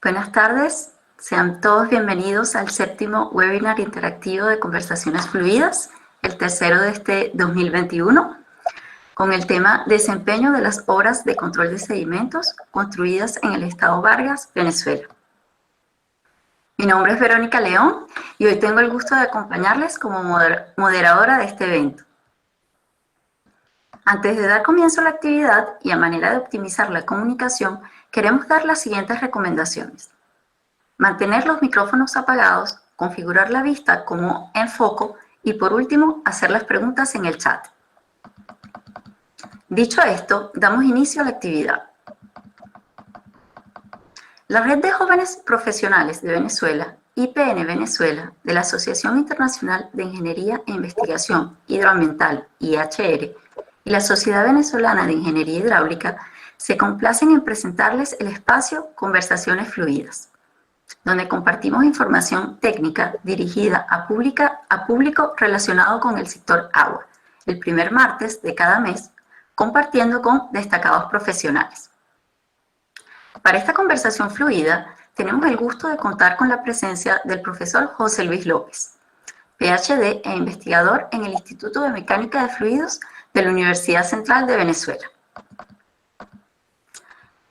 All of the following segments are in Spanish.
Buenas tardes, sean todos bienvenidos al séptimo webinar interactivo de Conversaciones Fluidas, el tercero de este 2021, con el tema Desempeño de las obras de control de sedimentos construidas en el estado Vargas, Venezuela. Mi nombre es Verónica León y hoy tengo el gusto de acompañarles como moderadora de este evento. Antes de dar comienzo a la actividad y a manera de optimizar la comunicación, queremos dar las siguientes recomendaciones. Mantener los micrófonos apagados, configurar la vista como en foco y por último, hacer las preguntas en el chat. Dicho esto, damos inicio a la actividad. La Red de Jóvenes Profesionales de Venezuela, IPN Venezuela, de la Asociación Internacional de Ingeniería e Investigación Hidroambiental, IHR, y la Sociedad Venezolana de Ingeniería Hidráulica se complacen en presentarles el espacio Conversaciones Fluidas, donde compartimos información técnica dirigida a público relacionado con el sector agua, el primer martes de cada mes, compartiendo con destacados profesionales. Para esta conversación fluida, tenemos el gusto de contar con la presencia del profesor José Luis López, PhD e investigador en el Instituto de Mecánica de Fluidos de la Universidad Central de Venezuela.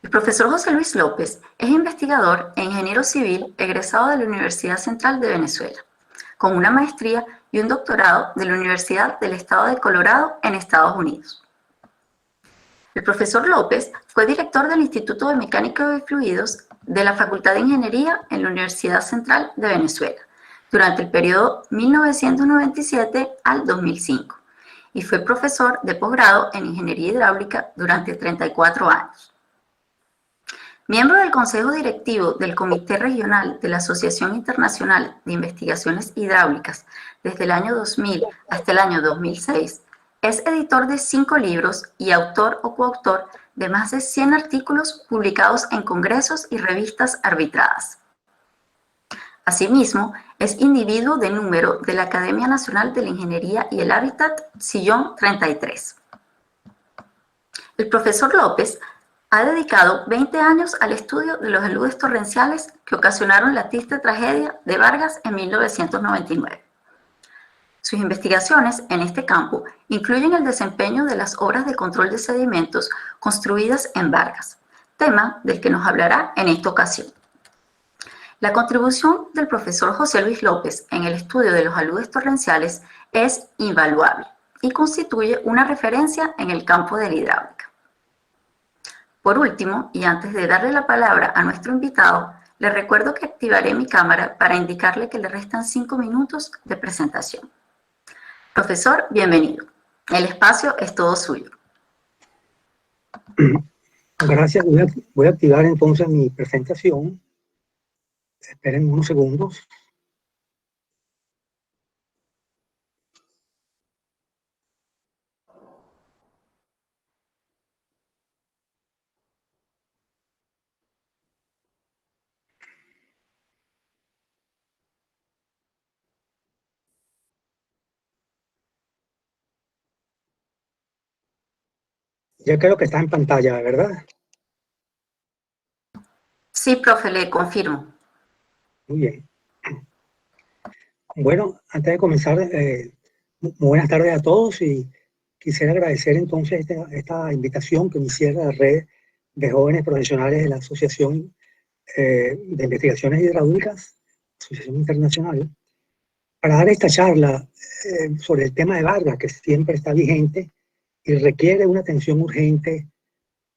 El profesor José Luis López es investigador e ingeniero civil egresado de la Universidad Central de Venezuela, con una maestría y un doctorado de la Universidad del Estado de Colorado en Estados Unidos. El profesor López fue director del Instituto de Mecánica de Fluidos de la Facultad de Ingeniería en la Universidad Central de Venezuela durante el periodo 1997 al 2005 y fue profesor de posgrado en Ingeniería Hidráulica durante 34 años. Miembro del Consejo Directivo del Comité Regional de la Asociación Internacional de Investigaciones Hidráulicas desde el año 2000 hasta el año 2006, es editor de 5 libros y autor o coautor de más de 100 artículos publicados en congresos y revistas arbitradas. Asimismo, es individuo de número de la Academia Nacional de la Ingeniería y el Hábitat, Sillón 33. El profesor López ha dedicado 20 años al estudio de los aludes torrenciales que ocasionaron la triste tragedia de Vargas en 1999. Sus investigaciones en este campo incluyen el desempeño de las obras de control de sedimentos construidas en Vargas, tema del que nos hablará en esta ocasión. La contribución del profesor José Luis López en el estudio de los aludes torrenciales es invaluable y constituye una referencia en el campo de la hidráulica. Por último, y antes de darle la palabra a nuestro invitado, le recuerdo que activaré mi cámara para indicarle que le restan 5 minutos de presentación. Profesor, bienvenido. El espacio es todo suyo. Gracias. Voy a activar entonces mi presentación. Esperen unos segundos. Ya creo que está en pantalla, ¿verdad? Sí, profe, le confirmo. Muy bien. Bueno, antes de comenzar, muy buenas tardes a todos y quisiera agradecer entonces esta invitación que me hiciera la Red de Jóvenes Profesionales de la Asociación de Investigaciones Hidráulicas, Asociación Internacional, para dar esta charla sobre el tema de Vargas, que siempre está vigente y requiere una atención urgente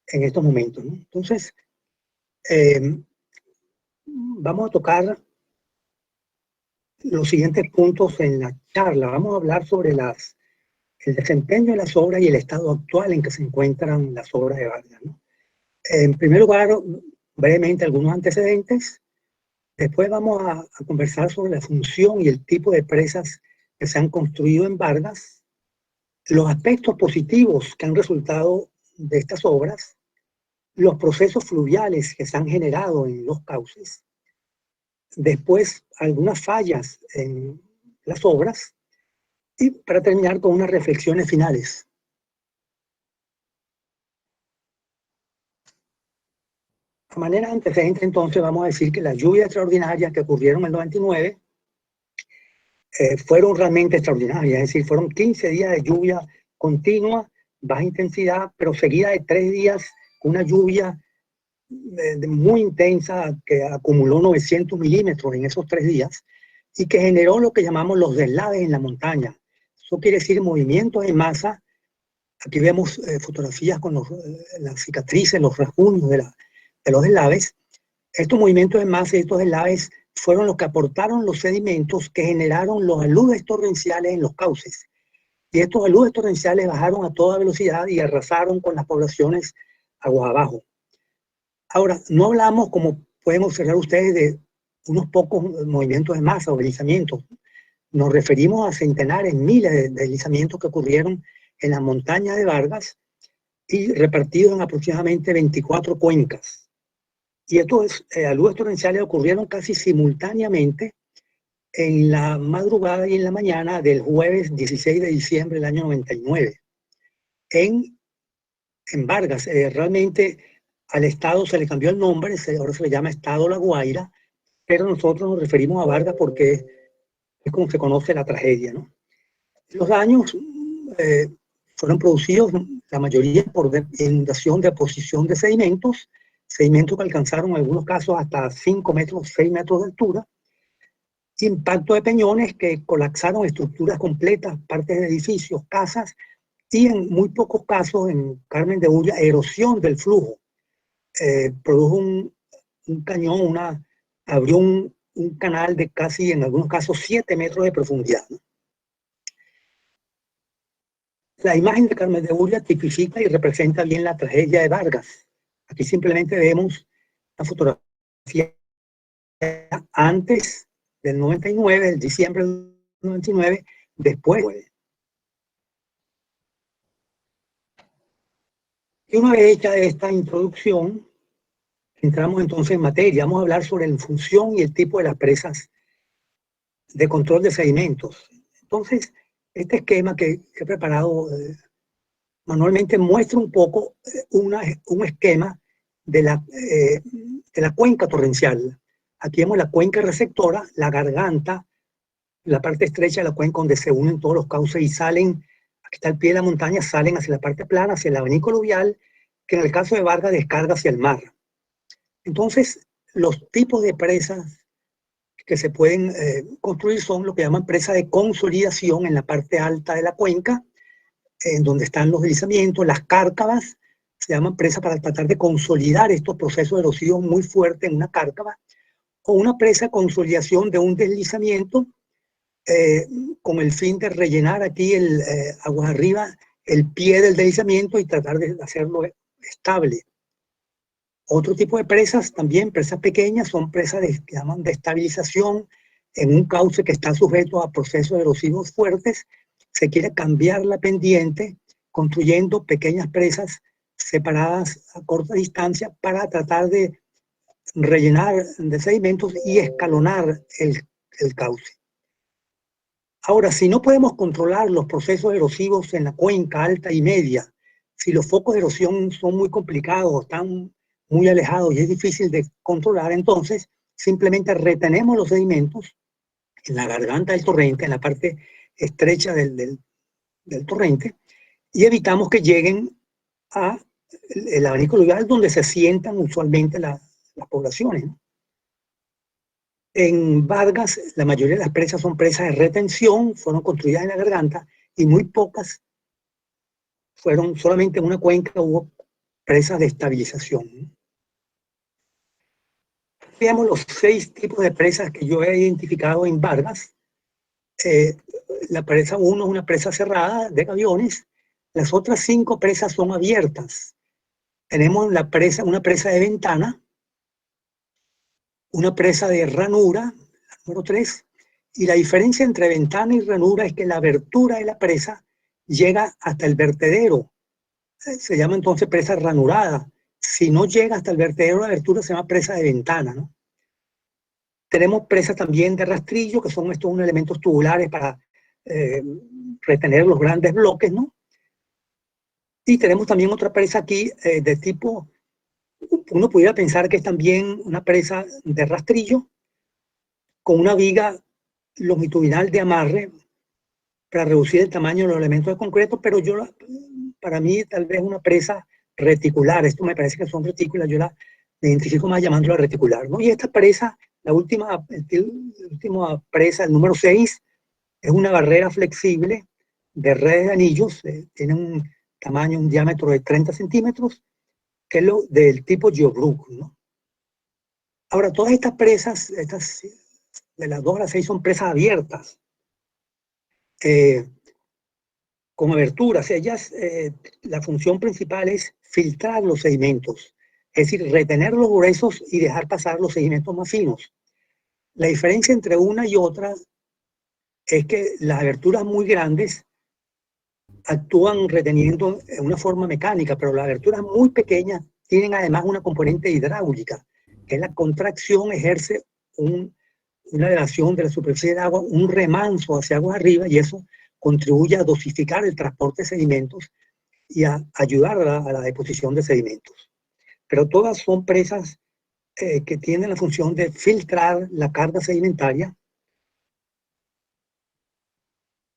en estos momentos, ¿no? Entonces, vamos a tocar los siguientes puntos en la charla. Vamos a hablar sobre el desempeño de las obras y el estado actual en que se encuentran las obras de Vargas, ¿no? En primer lugar, brevemente algunos antecedentes. Después vamos a conversar sobre la función y el tipo de presas que se han construido en Vargas, los aspectos positivos que han resultado de estas obras, los procesos fluviales que se han generado en los cauces, después algunas fallas en las obras y para terminar con unas reflexiones finales. De manera antecedente, entonces, vamos a decir que las lluvias extraordinarias que ocurrieron en el 99 fueron realmente extraordinarias, es decir, fueron 15 días de lluvia continua, baja intensidad, pero seguida de 3 días, una lluvia muy intensa que acumuló 900 milímetros en esos 3 días y que generó lo que llamamos los deslaves en la montaña. Eso quiere decir movimientos en masa. Aquí vemos fotografías con las cicatrices, los rasguños de los deslaves. Estos movimientos en masa y estos deslaves fueron los que aportaron los sedimentos que generaron los aludes torrenciales en los cauces. Y estos aludes torrenciales bajaron a toda velocidad y arrasaron con las poblaciones aguas abajo. Ahora, no hablamos, como pueden observar ustedes, de unos pocos movimientos de masa o deslizamientos. Nos referimos a centenares, miles de deslizamientos que ocurrieron en las montañas de Vargas y repartidos en aproximadamente 24 cuencas. Y estos aludes torrenciales ocurrieron casi simultáneamente en la madrugada y en la mañana del jueves 16 de diciembre del año 99. En Vargas, realmente al estado se le cambió el nombre, ahora se le llama Estado La Guaira, pero nosotros nos referimos a Vargas porque es como se conoce la tragedia, ¿no? Los daños fueron producidos, la mayoría, por inundación de deposición de sedimentos que alcanzaron en algunos casos hasta 5 metros, 6 metros de altura, impacto de peñones que colapsaron estructuras completas, partes de edificios, casas, y en muy pocos casos, en Carmen de Ulla, erosión del flujo. Produjo un cañón, abrió un canal de casi, en algunos casos, 7 metros de profundidad, ¿no? La imagen de Carmen de Ulla tipifica y representa bien la tragedia de Vargas. Aquí simplemente vemos una fotografía antes del 99, del diciembre del 99, después. Y una vez hecha esta introducción, entramos entonces en materia. Vamos a hablar sobre la función y el tipo de las presas de control de sedimentos. Entonces, este esquema que he preparado manualmente muestra un poco un esquema de la cuenca torrencial. Aquí vemos la cuenca receptora, la garganta, la parte estrecha de la cuenca donde se unen todos los cauces y salen, aquí está el pie de la montaña, salen hacia la parte plana, hacia el abanico aluvial, que en el caso de Vargas descarga hacia el mar. Entonces, los tipos de presas que se pueden construir son lo que llaman presas de consolidación en la parte alta de la cuenca, en donde están los deslizamientos, las cárcavas, se llaman presas para tratar de consolidar estos procesos erosivos muy fuertes en una cárcava, o una presa de consolidación de un deslizamiento con el fin de rellenar aquí aguas arriba el pie del deslizamiento y tratar de hacerlo estable. Otro tipo de presas, también presas pequeñas, son presas que llaman de estabilización en un cauce que está sujeto a procesos erosivos fuertes. Se quiere cambiar la pendiente construyendo pequeñas presas separadas a corta distancia para tratar de rellenar de sedimentos y escalonar el cauce. Ahora, si no podemos controlar los procesos erosivos en la cuenca alta y media, si los focos de erosión son muy complicados, están muy alejados y es difícil de controlar, entonces simplemente retenemos los sedimentos en la garganta del torrente, en la parte estrecha del torrente, y evitamos que lleguen al abanico aluvial donde se sientan usualmente las poblaciones, ¿no? En Vargas, la mayoría de las presas son presas de retención, fueron construidas en la garganta, y muy pocas fueron, solamente en una cuenca hubo presas de estabilización. Veamos los 6 tipos de presas que yo he identificado en Vargas. La presa 1 es una presa cerrada de gaviones, las otras 5 presas son abiertas. Tenemos una presa de ventana, una presa de ranura, número 3, y la diferencia entre ventana y ranura es que la abertura de la presa llega hasta el vertedero. Se llama entonces presa ranurada. Si no llega hasta el vertedero, la abertura se llama presa de ventana, ¿no? Tenemos presas también de rastrillo, que son estos elementos tubulares para retener los grandes bloques, ¿no? Y tenemos también otra presa aquí de tipo uno pudiera pensar que es también una presa de rastrillo con una viga longitudinal de amarre para reducir el tamaño de los elementos de concreto, pero para mí tal vez una presa reticular. Esto me parece que son retículas, yo la identifico más llamándola reticular, ¿no? Y esta presa, la última presa, el número 6, es una barrera flexible de redes de anillos, tiene un tamaño, un diámetro de 30 centímetros, que es lo del tipo Geobrook, ¿no? Ahora, todas estas presas, de las 2 a las 6 son presas abiertas, con aberturas. Ellas, la función principal es filtrar los sedimentos, es decir, retener los gruesos y dejar pasar los sedimentos más finos. La diferencia entre una y otra es que las aberturas muy grandes actúan reteniendo en una forma mecánica, pero las aberturas muy pequeñas tienen además una componente hidráulica, que es la contracción ejerce una elevación de la superficie de agua, un remanso hacia aguas arriba, y eso contribuye a dosificar el transporte de sedimentos y a ayudar a la deposición de sedimentos. Pero todas son presas que tienen la función de filtrar la carga sedimentaria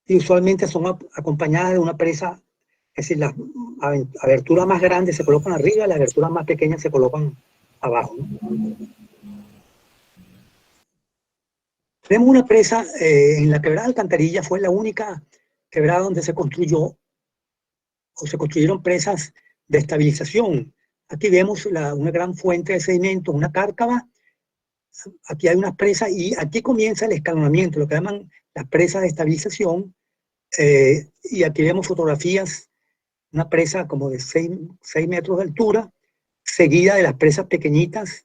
y usualmente son acompañadas de una presa, es decir, las aberturas más grandes se colocan arriba y las aberturas más pequeñas se colocan abajo, ¿no? Tenemos una presa en la quebrada Alcantarilla, fue la única quebrada donde se construyó o se construyeron presas de estabilización. Aquí vemos una gran fuente de sedimentos, una cárcava, aquí hay unas presas y aquí comienza el escalonamiento, lo que llaman las presas de estabilización, y aquí vemos fotografías, una presa como de 6 metros de altura, seguida de las presas pequeñitas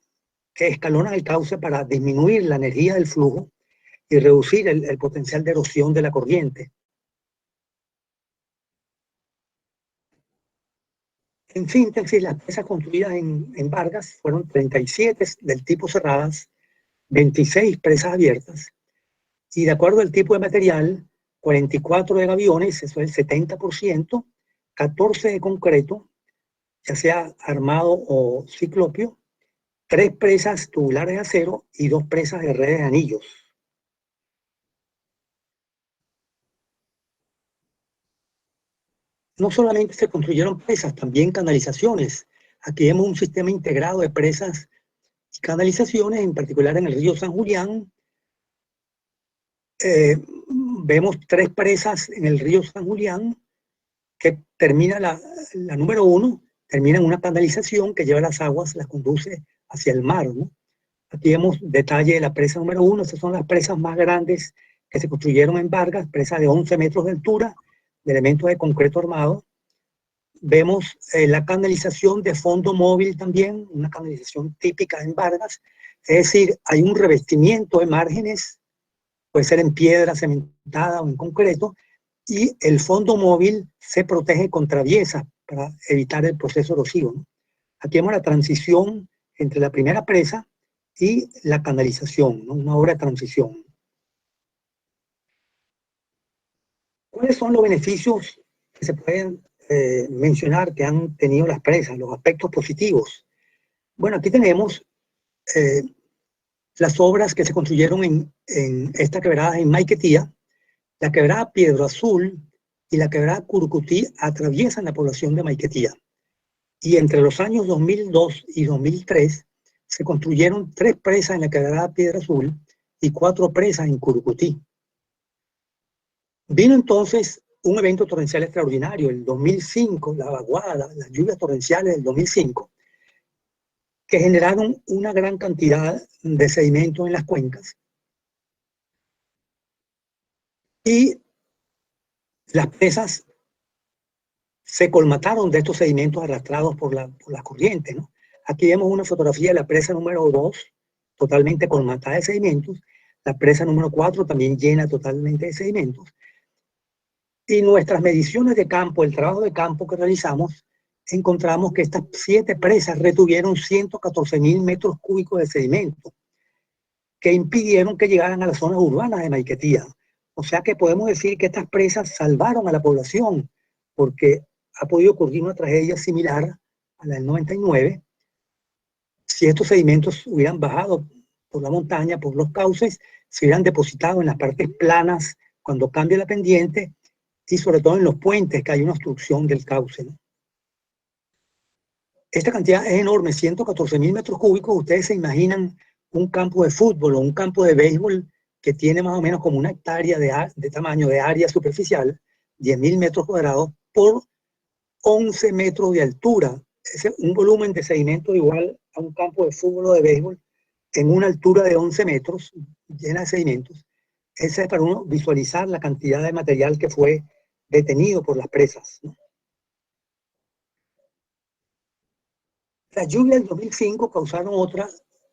que escalonan el cauce para disminuir la energía del flujo y reducir el potencial de erosión de la corriente. En síntesis, las presas construidas en Vargas fueron 37 del tipo cerradas, 26 presas abiertas, y de acuerdo al tipo de material, 44 de gaviones, eso es el 70%, 14 de concreto, ya sea armado o ciclopio, 3 presas tubulares de acero y 2 presas de redes de anillos. No solamente se construyeron presas, también canalizaciones. Aquí vemos un sistema integrado de presas y canalizaciones, en particular en el río San Julián. Vemos 3 presas en el río San Julián, que termina la número 1, termina en una canalización que lleva las aguas, las conduce hacia el mar, ¿no? Aquí vemos detalle de la presa número 1, estas son las presas más grandes que se construyeron en Vargas, presa de 11 metros de altura, de elementos de concreto armado. Vemos la canalización de fondo móvil también, una canalización típica en Vargas, es decir, hay un revestimiento de márgenes, puede ser en piedra cementada o en concreto, y el fondo móvil se protege con traviesas para evitar el proceso erosivo, ¿no? Aquí vemos la transición entre la primera presa y la canalización, ¿no? Una obra de transición. ¿Cuáles son los beneficios que se pueden mencionar que han tenido las presas, los aspectos positivos? Bueno, aquí tenemos las obras que se construyeron en esta quebrada en Maiquetía. La quebrada Piedro Azul y la quebrada Curucutí atraviesan la población de Maiquetía. Y entre los años 2002 y 2003 se construyeron 3 presas en la quebrada Piedra Azul y 4 presas en Curucutí. Vino entonces un evento torrencial extraordinario, el 2005, la vaguada, las lluvias torrenciales del 2005, que generaron una gran cantidad de sedimentos en las cuencas. Y las presas se colmataron de estos sedimentos arrastrados por la corriente, ¿no? Aquí vemos una fotografía de la presa número 2, totalmente colmatada de sedimentos. La presa número 4 también llena totalmente de sedimentos. Y nuestras mediciones de campo, el trabajo de campo que realizamos, encontramos que estas 7 presas retuvieron 114.000 metros cúbicos de sedimento, que impidieron que llegaran a las zonas urbanas de Maiquetía. O sea que podemos decir que estas presas salvaron a la población, porque ha podido ocurrir una tragedia similar a la del 99, si estos sedimentos hubieran bajado por la montaña, por los cauces, se hubieran depositado en las partes planas cuando cambia la pendiente y sobre todo en los puentes, que hay una obstrucción del cauce, ¿no? Esta cantidad es enorme, 114.000 metros cúbicos. Ustedes se imaginan un campo de fútbol o un campo de béisbol que tiene más o menos como una hectárea de tamaño de área superficial, 10.000 metros cuadrados por 11 metros de altura. Es un volumen de sedimento igual a un campo de fútbol o de béisbol en una altura de 11 metros, llena de sedimentos. Esa es para uno visualizar la cantidad de material que fue detenido por las presas, ¿no? Las lluvias del 2005 causaron otra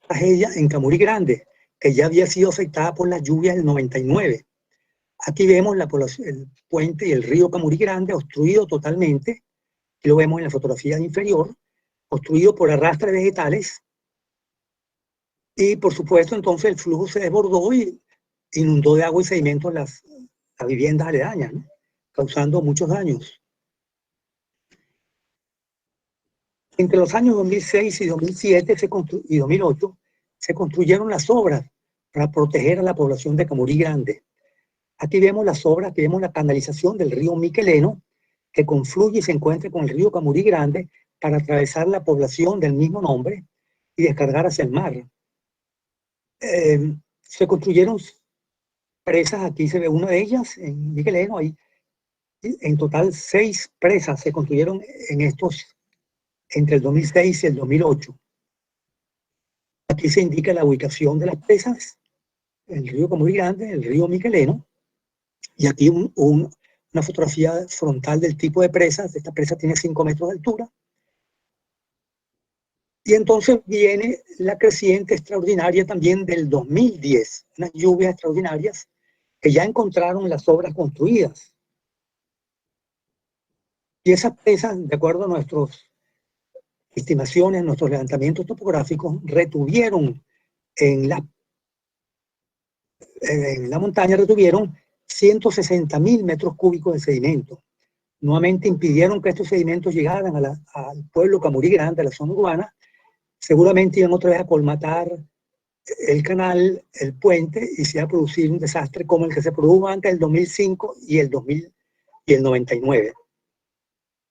tragedia en Camurí Grande, que ya había sido afectada por las lluvias del 99. Aquí vemos el puente y el río Camurí Grande obstruido totalmente, y lo vemos en la fotografía inferior, obstruido por arrastre de vegetales, y por supuesto entonces el flujo se desbordó y inundó de agua y sedimentos las viviendas aledañas, ¿no? Causando muchos daños. Entre los años 2006 y 2007 y 2008 se construyeron las obras para proteger a la población de Camurí Grande. Aquí vemos las obras, aquí vemos la canalización del río Miqueleno, que confluye y se encuentra con el río Camurí Grande para atravesar la población del mismo nombre y descargar hacia el mar. Se construyeron presas, aquí se ve una de ellas, en Miqueleno, hay en total 6 presas se construyeron entre el 2006 y el 2008. Aquí se indica la ubicación de las presas, el río Camurí Grande, el río Miqueleno, y aquí una fotografía frontal del tipo de presas. Esta presa tiene 5 metros de altura. Y entonces viene la creciente extraordinaria también del 2010, unas lluvias extraordinarias que ya encontraron las obras construidas. Y esas presas, de acuerdo a nuestras estimaciones, nuestros levantamientos topográficos, retuvieron en la montaña, retuvieron 160.000 metros cúbicos de sedimento. Nuevamente impidieron que estos sedimentos llegaran al pueblo Camurí Grande, a la zona urbana. Seguramente iban otra vez a colmatar el canal, el puente, y se iba a producir un desastre como el que se produjo antes del 2005 y el 99.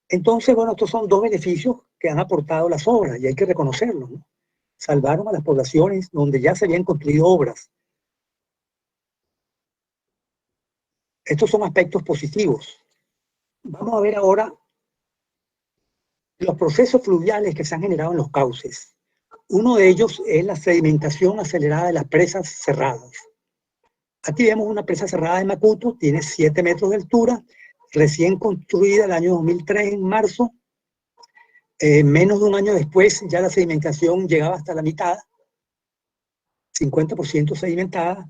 Entonces, bueno, estos son dos beneficios que han aportado las obras y hay que reconocerlos, ¿no? Salvaron a las poblaciones donde ya se habían construido obras. Estos son aspectos positivos. Vamos a ver ahora los procesos fluviales que se han generado en los cauces. Uno de ellos es la sedimentación acelerada de las presas cerradas. Aquí vemos una presa cerrada de Macuto, tiene 7 metros de altura, recién construida el año 2003, en marzo. Menos de un año después ya la sedimentación llegaba hasta la mitad, 50% sedimentada.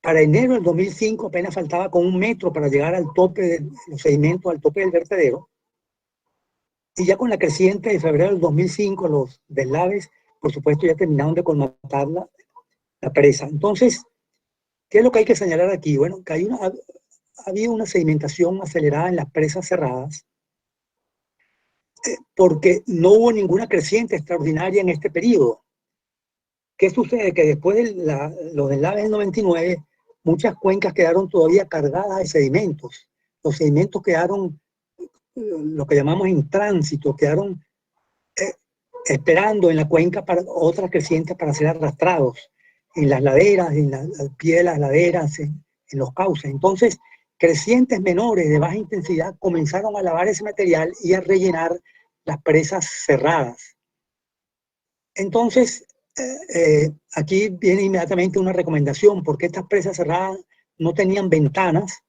Para enero del 2005 apenas faltaba con 1 metro para llegar al tope de los sedimentos, al tope del vertedero. Y ya con la creciente de febrero del 2005, los deslaves, por supuesto, ya terminaron de colmatar la presa. Entonces, ¿qué es lo que hay que señalar aquí? Bueno, que ha habido una sedimentación acelerada en las presas cerradas, porque no hubo ninguna creciente extraordinaria en este periodo. ¿Qué sucede? Que después de los deslaves del 99, muchas cuencas quedaron todavía cargadas de sedimentos. Los sedimentos quedaron, lo que llamamos en tránsito, quedaron esperando en la cuenca para otras crecientes para ser arrastrados en las laderas, al pie de las laderas, en los cauces. Entonces, crecientes menores de baja intensidad comenzaron a lavar ese material y a rellenar las presas cerradas. Entonces, aquí viene inmediatamente una recomendación, porque estas presas cerradas no tenían ventanas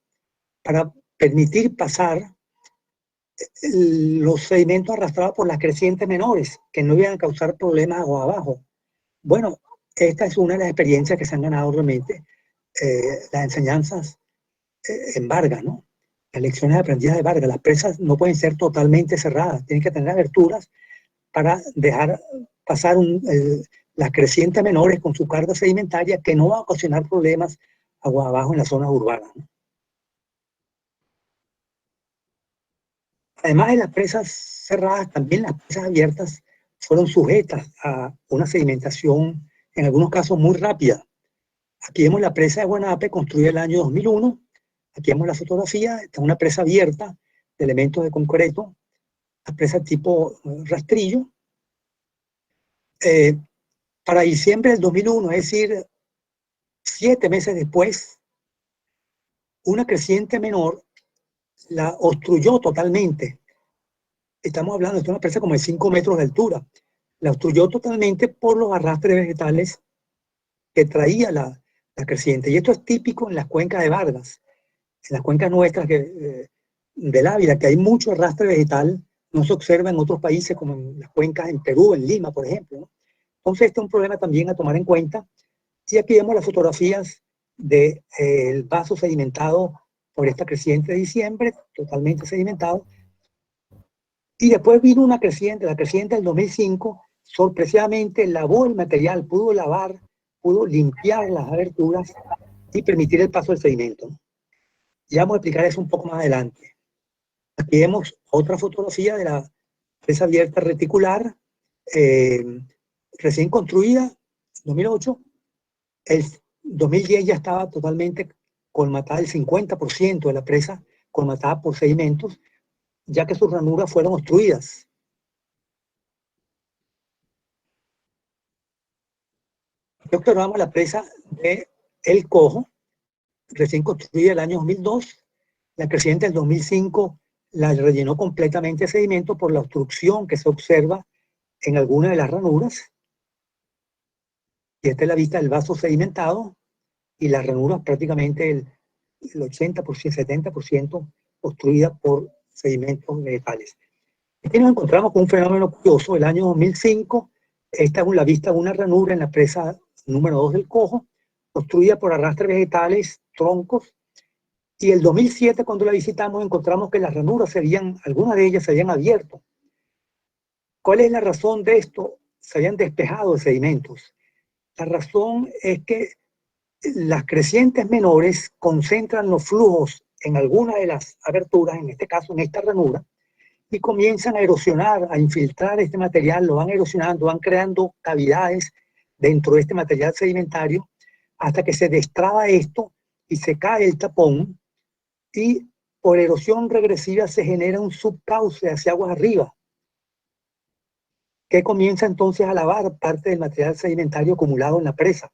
para permitir pasar los sedimentos arrastrados por las crecientes menores, que no iban a causar problemas agua abajo. Bueno, esta es una de las experiencias que se han ganado realmente, las enseñanzas en Vargas, ¿no? Las lecciones aprendidas de Vargas. Las presas no pueden ser totalmente cerradas, tienen que tener aberturas para dejar pasar las crecientes menores con su carga sedimentaria, que no va a ocasionar problemas agua abajo en las zonas urbanas, ¿no? Además de las presas cerradas, también las presas abiertas fueron sujetas a una sedimentación, en algunos casos muy rápida. Aquí vemos la presa de Guanape, construida en el año 2001. Aquí vemos la fotografía, está una presa abierta de elementos de concreto, la presa tipo rastrillo. Para diciembre del 2001, es decir, 7 meses después, una creciente menor la obstruyó totalmente. Estamos hablando de una presa como de 5 metros de altura. La obstruyó totalmente por los arrastres vegetales que traía la creciente. Y esto es típico en las cuencas de Vargas, en las cuencas nuestras del Ávila, que hay mucho arrastre vegetal. No se observa en otros países como en las cuencas en Perú, en Lima, por ejemplo, ¿no? Entonces, este es un problema también a tomar en cuenta. Y aquí vemos las fotografías del vaso sedimentado por esta creciente de diciembre, totalmente sedimentado. Y después vino una creciente, la creciente del 2005, sorpresivamente lavó el material, pudo lavar, pudo limpiar las aberturas y permitir el paso del sedimento. Ya vamos a explicar eso un poco más adelante. Aquí vemos otra fotografía de la presa abierta reticular, recién construida, 2008. El 2010 ya estaba totalmente colmatada, el 50% de la presa colmatada por sedimentos, ya que sus ranuras fueron obstruidas. Aquí observamos la presa de El Cojo, recién construida el año 2002. La creciente del 2005 la rellenó completamente de sedimento por la obstrucción que se observa en alguna de las ranuras. Y esta es la vista del vaso sedimentado y las ranuras prácticamente el 80%, 70% obstruidas por sedimentos vegetales. Aquí nos encontramos con un fenómeno curioso. El año 2005, esta es la vista de una ranura en la presa número 2 del Cojo, obstruida por arrastres vegetales, troncos. Y el 2007, cuando la visitamos, encontramos que las ranuras algunas de ellas se habían abierto. ¿Cuál es la razón de esto? Se habían despejado de sedimentos. La razón es que las crecientes menores concentran los flujos en alguna de las aberturas, en este caso en esta ranura, y comienzan a erosionar, a infiltrar este material, lo van erosionando, van creando cavidades dentro de este material sedimentario, hasta que se destraba esto y se cae el tapón, y por erosión regresiva se genera un subcauce hacia aguas arriba, que comienza entonces a lavar parte del material sedimentario acumulado en la presa.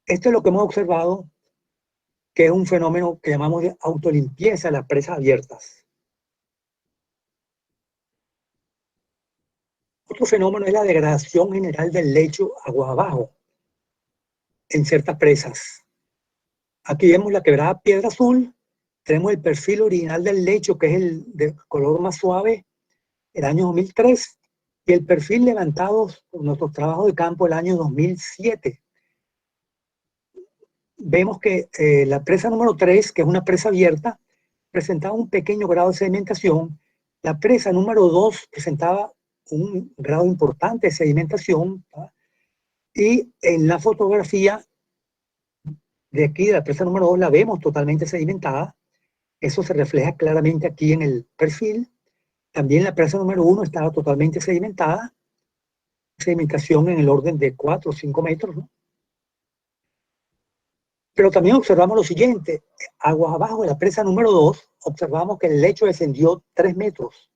Esto es lo que hemos observado, que es un fenómeno que llamamos de autolimpieza de las presas abiertas. Otro fenómeno es la degradación general del lecho agua abajo en ciertas presas. Aquí vemos la quebrada Piedra Azul, tenemos el perfil original del lecho, que es el de color más suave, el año 2003, y el perfil levantado por nuestros trabajos de campo el año 2007. Vemos que la presa número 3, que es una presa abierta, presentaba un pequeño grado de sedimentación. La presa número 2 presentaba un grado importante de sedimentación, ¿tá? Y en la fotografía de aquí, de la presa número 2, la vemos totalmente sedimentada. Eso se refleja claramente aquí en el perfil. También la presa número 1 estaba totalmente sedimentada, sedimentación en el orden de 4 o 5 metros, ¿no? Pero también observamos lo siguiente: aguas abajo de la presa número 2, observamos que el lecho descendió 3 metros.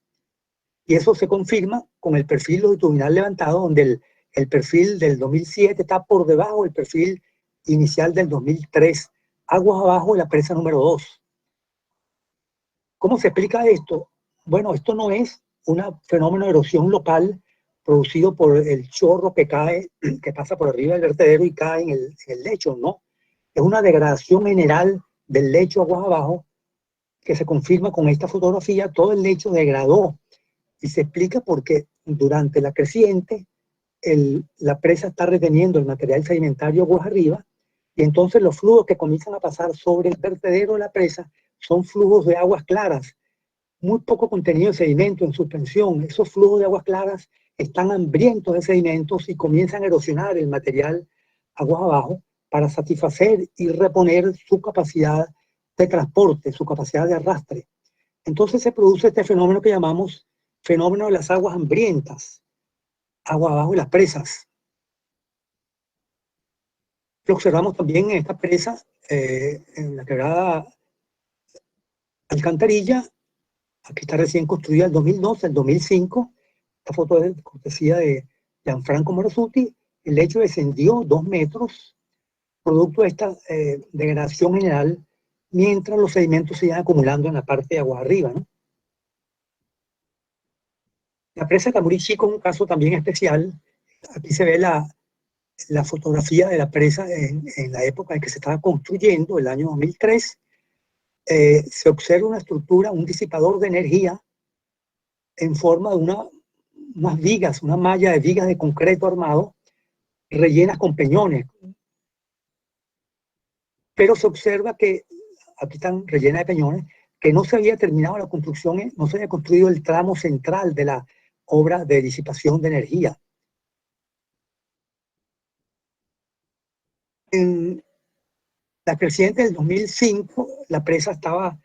Y eso se confirma con el perfil longitudinal levantado, donde el perfil del 2007 está por debajo del perfil inicial del 2003, aguas abajo de la presa número 2. ¿Cómo se explica esto? Bueno, esto no es un fenómeno de erosión local producido por el chorro que cae, que pasa por arriba del vertedero y cae en el lecho, no. Es una degradación general del lecho aguas abajo que se confirma con esta fotografía. Todo el lecho degradó y se explica porque durante la creciente la presa está reteniendo el material sedimentario aguas arriba, y entonces los flujos que comienzan a pasar sobre el vertedero de la presa son flujos de aguas claras, muy poco contenido de sedimento en suspensión. Esos flujos de aguas claras están hambrientos de sedimentos y comienzan a erosionar el material aguas abajo para satisfacer y reponer su capacidad de transporte, su capacidad de arrastre. Entonces se produce este fenómeno que llamamos fenómeno de las aguas hambrientas, agua abajo de las presas. Lo observamos también en esta presa, en la quebrada Alcantarilla. Aquí está recién construida el 2012, el 2005. Esta foto es de cortesía de Gianfranco Morosuti. El lecho descendió 2 metros, producto de esta degradación general, mientras los sedimentos se iban acumulando en la parte de agua arriba, ¿no? La presa de Camurí Chico es un caso también especial. Aquí se ve la fotografía de la presa en la época en que se estaba construyendo, el año 2003. Se observa una estructura, un disipador de energía en forma de unas vigas, una malla de vigas de concreto armado rellenas con peñones. Pero se observa que aquí están rellenas de peñones, que no se había terminado la construcción, no se había construido el tramo central de la obra de disipación de energía. En la creciente del 2005, la presa estaba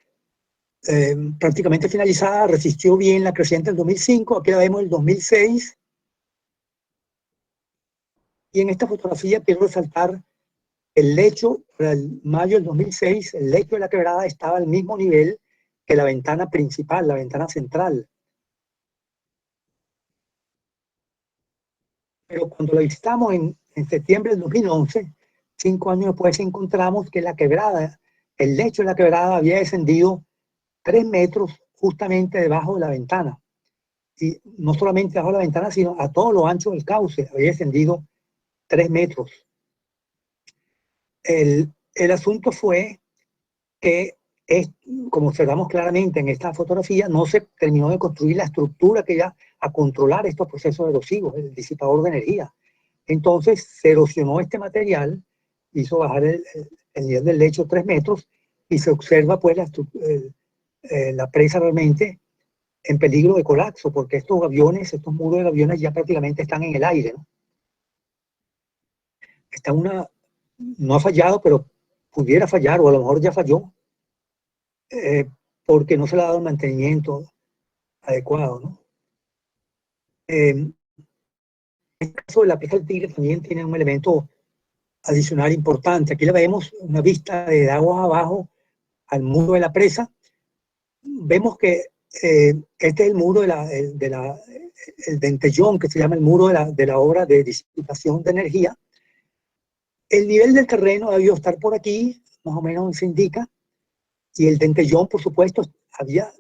prácticamente finalizada, resistió bien la creciente del 2005, aquí la vemos el 2006. Y en esta fotografía quiero resaltar el lecho, para el mayo del 2006, el lecho de la quebrada estaba al mismo nivel que la ventana principal, la ventana central. Pero cuando la visitamos en septiembre del 2011, 5 años después, encontramos que la quebrada, el lecho de la quebrada había descendido 3 metros justamente debajo de la ventana. Y no solamente debajo de la ventana, sino a todo lo ancho del cauce, había descendido 3 metros. El asunto fue que, como observamos claramente en esta fotografía, no se terminó de construir la estructura que iba a controlar estos procesos erosivos, el disipador de energía. Entonces se erosionó este material, hizo bajar el nivel del lecho 3 metros y se observa pues la presa realmente en peligro de colapso, porque estos aviones, estos muros de aviones ya prácticamente están en el aire, ¿no? No ha fallado, pero pudiera fallar, o a lo mejor ya falló, porque no se le ha dado el mantenimiento adecuado, ¿no? En el caso de la presa del Tigre también tiene un elemento adicional importante. Aquí le vemos una vista de aguas abajo al muro de la presa. Vemos que este es el muro el dentellón, que se llama el muro de la obra de disipación de energía. El nivel del terreno ha debido estar por aquí, más o menos se indica, y el dentellón, por supuesto,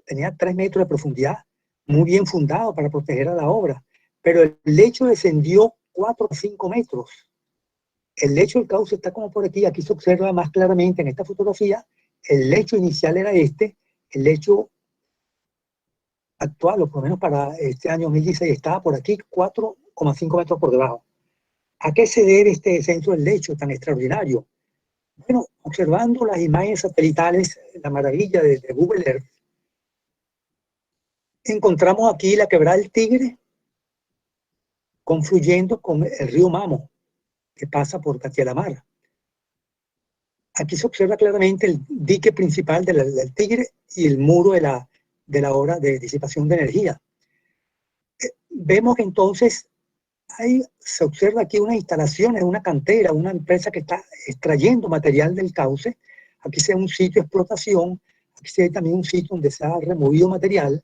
tenía 3 metros de profundidad, muy bien fundado para proteger a la obra, pero el lecho descendió 4 o 5 metros. El lecho del cauce está como por aquí se observa más claramente en esta fotografía. El lecho inicial era el lecho actual, o por lo menos para este año 2016, estaba por aquí 4,5 metros por debajo. ¿A qué se debe este descenso del lecho tan extraordinario? Bueno, observando las imágenes satelitales, la maravilla de Google Earth, encontramos aquí la quebrada del Tigre confluyendo con el río Mamo, que pasa por Catialamar. Aquí se observa claramente el dique principal del Tigre y el muro de la obra de disipación de energía. Vemos que entonces se observa aquí unas instalaciones, una cantera, una empresa que está extrayendo material del cauce. Aquí se ve un sitio de explotación, aquí se ve también un sitio donde se ha removido material,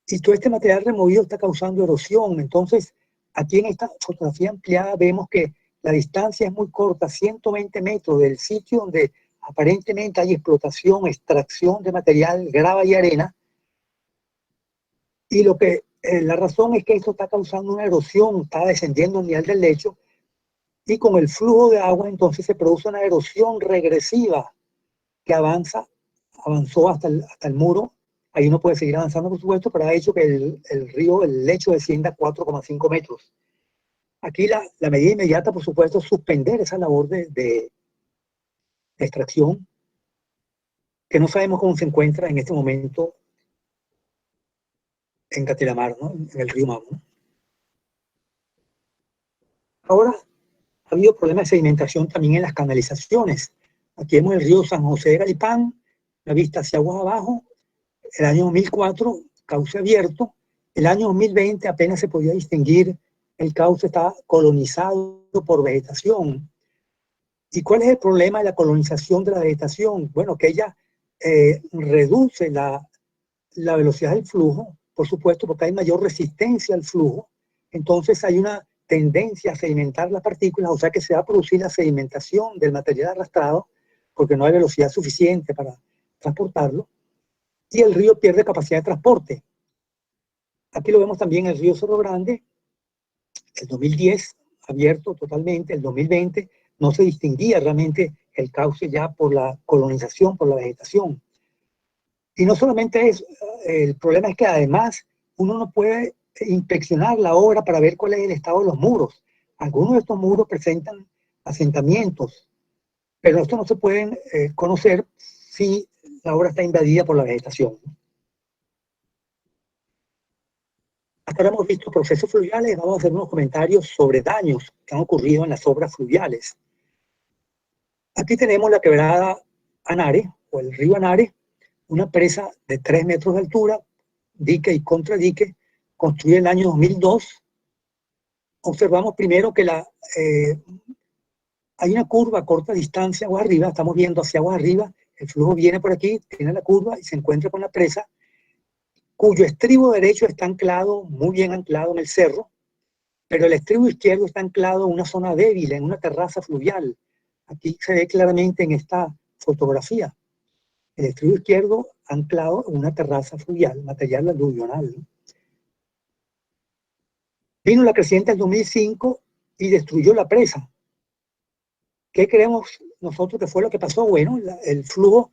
y todo este material removido está causando erosión. Entonces, aquí en esta fotografía ampliada vemos que la distancia es muy corta, 120 metros del sitio donde aparentemente hay explotación, extracción de material, grava y arena, y la razón es que esto está causando una erosión, está descendiendo el nivel del lecho, y con el flujo de agua entonces se produce una erosión regresiva que avanzó hasta el muro. Ahí no puede seguir avanzando, por supuesto, pero ha hecho que el lecho descienda 4,5 metros. Aquí la medida inmediata, por supuesto, es suspender esa labor de extracción, que no sabemos cómo se encuentra en este momento en Catilamar, ¿no? En el río Mamo. Ahora, ha habido problemas de sedimentación también en las canalizaciones. Aquí vemos el río San José de Galipán, la vista hacia aguas abajo, el año 2004, cauce abierto, El año 2020 apenas se podía distinguir, el cauce está colonizado por vegetación. ¿Y cuál es el problema de la colonización de la vegetación? Bueno, que ella reduce la velocidad del flujo, por supuesto, porque hay mayor resistencia al flujo. Entonces hay una tendencia a sedimentar las partículas, o sea que se va a producir la sedimentación del material arrastrado, porque no hay velocidad suficiente para transportarlo, y el río pierde capacidad de transporte. Aquí lo vemos también el río Cerro Grande, el 2010, abierto totalmente, el 2020 no se distinguía realmente el cauce ya por la colonización, por la vegetación. Y no solamente eso, el problema es que además uno no puede inspeccionar la obra para ver cuál es el estado de los muros. Algunos de estos muros presentan asentamientos, pero estos no se pueden conocer si la obra está invadida por la vegetación. Hasta ahora hemos visto procesos fluviales, vamos a hacer unos comentarios sobre daños que han ocurrido en las obras fluviales. Aquí tenemos la quebrada Anare, o el río Anare, una presa de 3 metros de altura, dique y contradique, construida en el año 2002. Observamos primero que hay una curva a corta distancia agua arriba, estamos viendo hacia agua arriba, el flujo viene por aquí, tiene la curva y se encuentra con la presa, cuyo estribo derecho está anclado, muy bien anclado en el cerro, pero el estribo izquierdo está anclado en una zona débil, en una terraza fluvial. Aquí se ve claramente en esta fotografía. El estribo izquierdo anclado en una terraza fluvial, material aluvional. Vino la creciente del 2005 y destruyó la presa. ¿Qué creemos nosotros que fue lo que pasó? Bueno, el flujo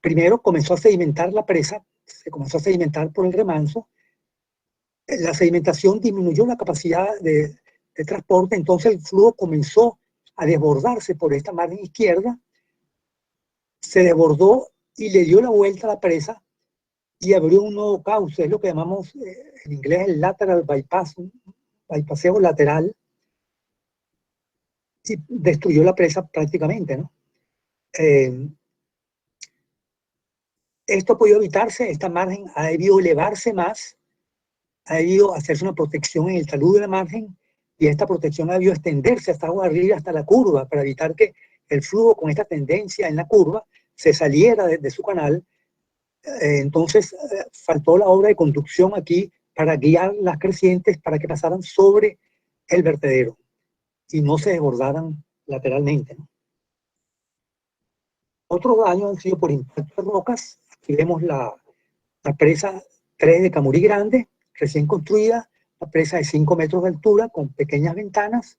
primero comenzó a sedimentar la presa, se comenzó a sedimentar por el remanso. La sedimentación disminuyó la capacidad de transporte, entonces el flujo comenzó a desbordarse por esta margen izquierda, se desbordó y le dio la vuelta a la presa y abrió un nuevo cauce, es lo que llamamos en inglés el lateral bypass, un bypasseo lateral, y destruyó la presa prácticamente, ¿no? Esto ha podido evitarse, esta margen ha debido elevarse más, ha debido hacerse una protección en el talud de la margen, y esta protección ha debido extenderse hasta agua arriba, hasta la curva, para evitar que el flujo con esta tendencia en la curva se saliera de su canal. Entonces faltó la obra de conducción aquí para guiar las crecientes para que pasaran sobre el vertedero y no se desbordaran lateralmente, ¿no? Otros daños han sido por impacto de rocas. Aquí vemos la presa 3 de Camurí Grande, recién construida, una presa de 5 metros de altura con pequeñas ventanas.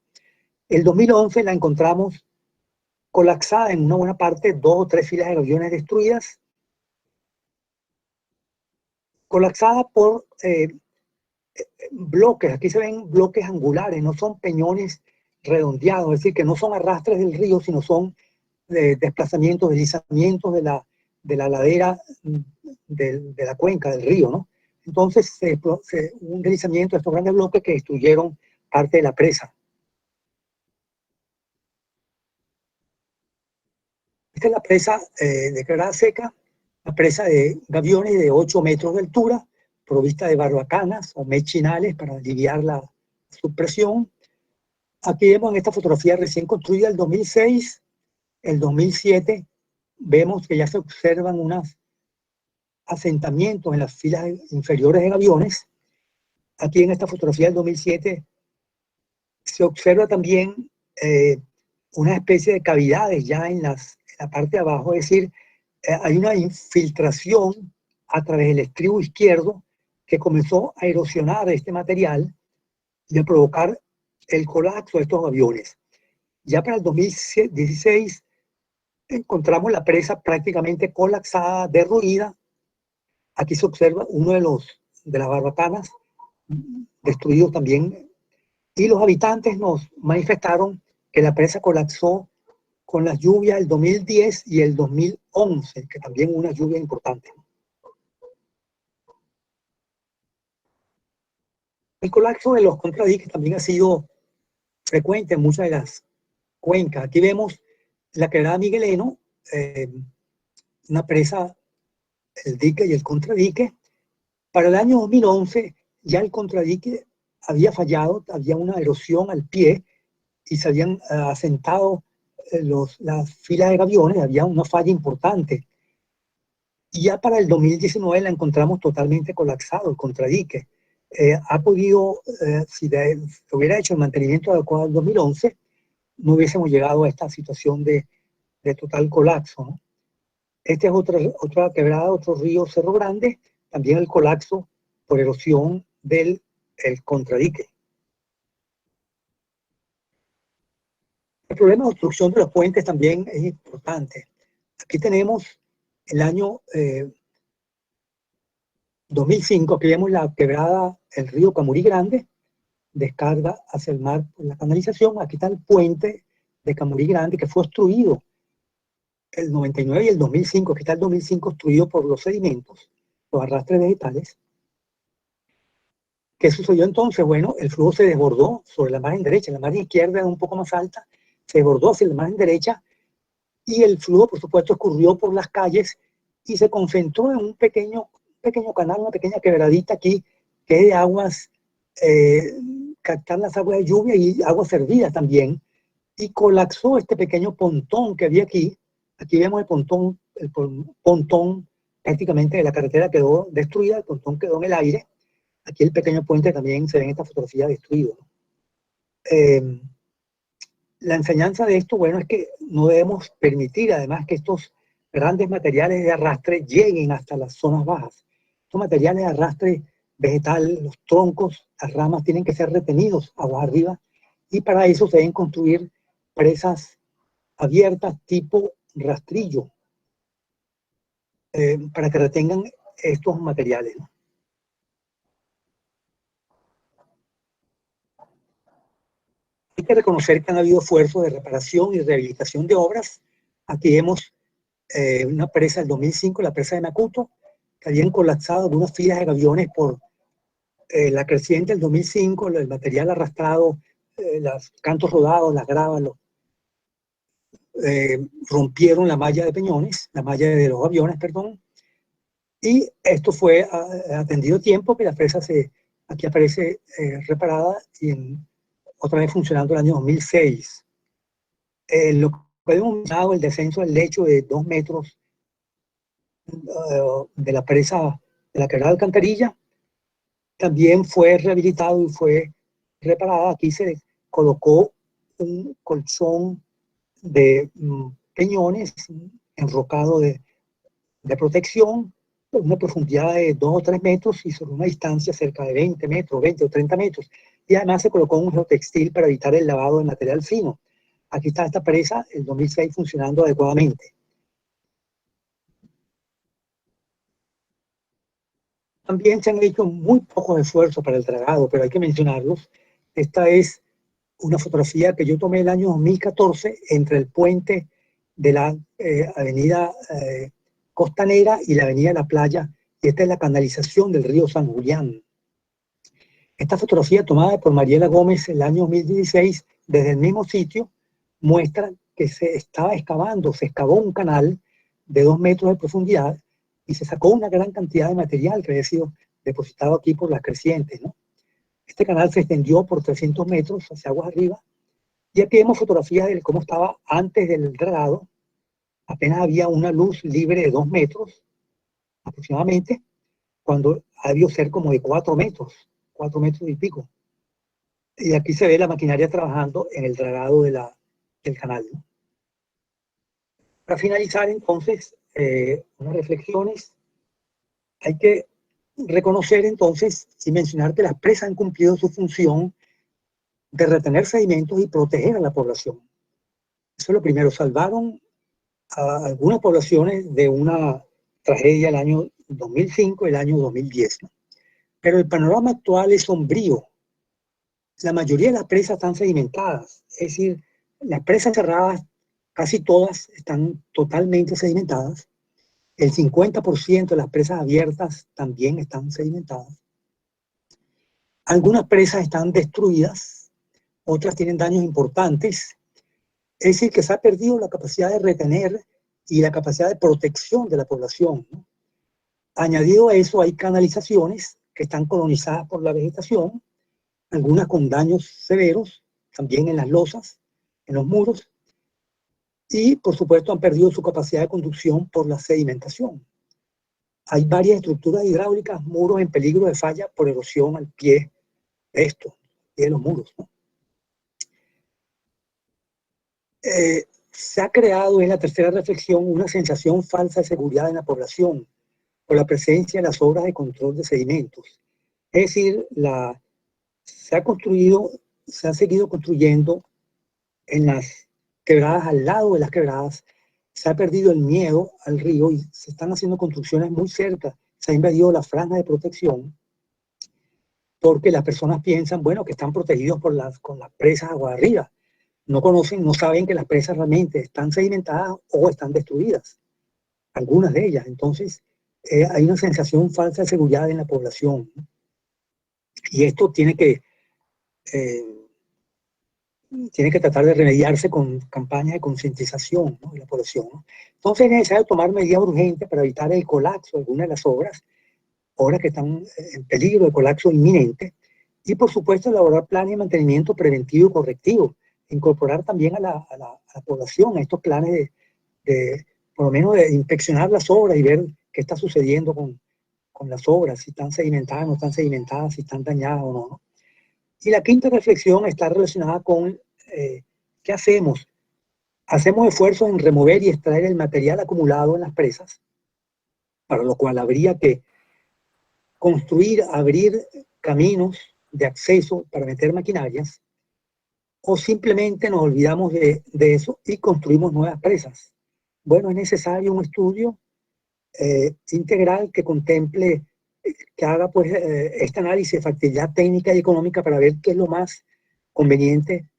El 2011 la encontramos colapsada en una buena parte, 2 o 3 filas de aviones destruidas, colapsada por bloques. Aquí se ven bloques angulares, no son peñones redondeados, es decir, que no son arrastres del río, sino son desplazamientos, deslizamientos de la ladera de la cuenca del río, ¿no? Entonces, un deslizamiento de estos grandes bloques que destruyeron parte de la presa. Esta es la presa declarada seca, la presa de gaviones de 8 metros de altura, provista de barbacanas o mechinales para aliviar la subpresión. Aquí vemos en esta fotografía recién construida el 2006, el 2007, vemos que ya se observan unos asentamientos en las filas inferiores de gaviones. Aquí en esta fotografía del 2007 se observa también una especie de cavidades ya en la parte de abajo, es decir, hay una infiltración a través del estribo izquierdo que comenzó a erosionar este material y a provocar el colapso de estos aviones. Ya para el 2016 encontramos la presa prácticamente colapsada, derruida. Aquí se observa uno de las barbacanas destruidos también, y los habitantes nos manifestaron que la presa colapsó con las lluvias del 2010 y el 2011, que también hubo una lluvia importante. El colapso de los contradiques también ha sido frecuente en muchas de las cuencas. Aquí vemos la quebrada Migueleno, una presa, el dique y el contradique, Para el año 2011 ya el contradique había fallado, había una erosión al pie y se habían asentado las filas de gaviones, había una falla importante. Y ya para el 2019 la encontramos totalmente colapsado, el contradique. Ha podido, si se hubiera hecho el mantenimiento adecuado en 2011, no hubiésemos llegado a esta situación de total colapso, ¿no? Esta es otra quebrada, otro río, Cerro Grande, también el colapso por erosión del contradique. El problema de obstrucción de los puentes también es importante. Aquí tenemos el año 2005, aquí vemos la quebrada, el río Camurí Grande, descarga hacia el mar por la canalización. Aquí está el puente de Camurí Grande que fue obstruido el 99 y el 2005. Aquí está el 2005 obstruido por los sedimentos, los arrastres vegetales. ¿Qué sucedió entonces? Bueno, el flujo se desbordó sobre la margen derecha. La margen izquierda es un poco más alta, se desbordó hacia la margen derecha y el flujo, por supuesto, escurrió por las calles y se concentró en un pequeño canal, una pequeña quebradita aquí, que es de aguas, captar las aguas de lluvia y aguas servidas también, y colapsó este pequeño pontón que había aquí. Aquí vemos el pontón prácticamente de la carretera quedó destruida, el pontón quedó en el aire. Aquí el pequeño puente también se ve en esta fotografía destruido. La enseñanza de esto, bueno, es que no debemos permitir además que estos grandes materiales de arrastre lleguen hasta las zonas bajas. Estos materiales de arrastre vegetal, los troncos, las ramas tienen que ser retenidos aguas arriba y para eso se deben construir presas abiertas tipo rastrillo para que retengan estos materiales, ¿no? Hay que reconocer que han habido esfuerzos de reparación y rehabilitación de obras. Aquí vemos una presa del 2005, la presa de Macuto, que habían colapsado algunas filas de gaviones por la creciente del 2005, el material arrastrado, los cantos rodados, las gravas, rompieron la malla de peñones, la malla de los aviones, perdón, y esto fue atendido a tiempo, que la presa aquí aparece reparada y otra vez funcionando el año 2006. Lo que hemos mencionado, el descenso del lecho de 2 metros de la presa de la quebrada Alcantarilla, también fue rehabilitado y fue reparada. Aquí se colocó un colchón de peñones enrocado de protección, una profundidad de 2 o 3 metros y sobre una distancia cerca de 20 metros, 20 o 30 metros. Y además se colocó un geotextil para evitar el lavado de material fino. Aquí está esta presa, el 2006, funcionando adecuadamente. También se han hecho muy pocos esfuerzos para el dragado, pero hay que mencionarlos. Esta es una fotografía que yo tomé el año 2014 entre el puente de la avenida Costanera y la avenida La Playa, y esta es la canalización del río San Julián. Esta fotografía tomada por Mariela Gómez el año 2016 desde el mismo sitio muestra que se estaba excavando, se excavó un canal de 2 metros de profundidad y se sacó una gran cantidad de material que había sido depositado aquí por las crecientes, ¿no? Este canal se extendió por 300 metros hacia aguas arriba y aquí vemos fotografías de cómo estaba antes del dragado. Apenas había una luz libre de 2 metros aproximadamente, cuando ha debido ser como de 4 metros y pico. Y aquí se ve la maquinaria trabajando en el dragado del canal, ¿no? Para finalizar, entonces, unas reflexiones. Hay que reconocer, entonces, y mencionar que las presas han cumplido su función de retener sedimentos y proteger a la población. Eso es lo primero. Salvaron a algunas poblaciones de una tragedia el año 2005, el año 2010, ¿no? Pero el panorama actual es sombrío. La mayoría de las presas están sedimentadas, es decir, las presas cerradas, casi todas están totalmente sedimentadas. El 50% de las presas abiertas también están sedimentadas. Algunas presas están destruidas, otras tienen daños importantes. Es decir, que se ha perdido la capacidad de retener y la capacidad de protección de la población, ¿no? Añadido a eso, hay canalizaciones que están colonizadas por la vegetación, algunas con daños severos, también en las losas, en los muros, y por supuesto han perdido su capacidad de conducción por la sedimentación. Hay varias estructuras hidráulicas, muros en peligro de falla por erosión al pie de estos, de los muros, ¿no? Se ha creado, en la tercera reflexión, una sensación falsa de seguridad en la población por la presencia de las obras de control de sedimentos. Es decir, se ha seguido construyendo en las quebradas, al lado de las quebradas, se ha perdido el miedo al río y se están haciendo construcciones muy cerca, se ha invadido la franja de protección, porque las personas piensan, bueno, que están protegidos con las presas agua arriba. No conocen, no saben que las presas realmente están sedimentadas o están destruidas, algunas de ellas. Entonces, hay una sensación falsa de seguridad en la población, ¿no? Y esto eh, tiene que tratar de remediarse con campañas de concientización, ¿no?, de la población, ¿no? Entonces es necesario tomar medidas urgentes para evitar el colapso de algunas de las obras que están en peligro de colapso inminente, y por supuesto elaborar planes de mantenimiento preventivo y correctivo, incorporar también a la población a estos planes por lo menos de inspeccionar las obras y ver qué está sucediendo con las obras, si están sedimentadas, no están sedimentadas, si están dañadas o no, ¿no? Y la quinta reflexión está relacionada con ¿qué hacemos? Hacemos esfuerzos en remover y extraer el material acumulado en las presas, para lo cual habría que construir, abrir caminos de acceso para meter maquinarias, o simplemente nos olvidamos de eso y construimos nuevas presas. Bueno, es necesario un estudio integral que contemple, que haga pues este análisis de factibilidad técnica y económica para ver qué es lo más conveniente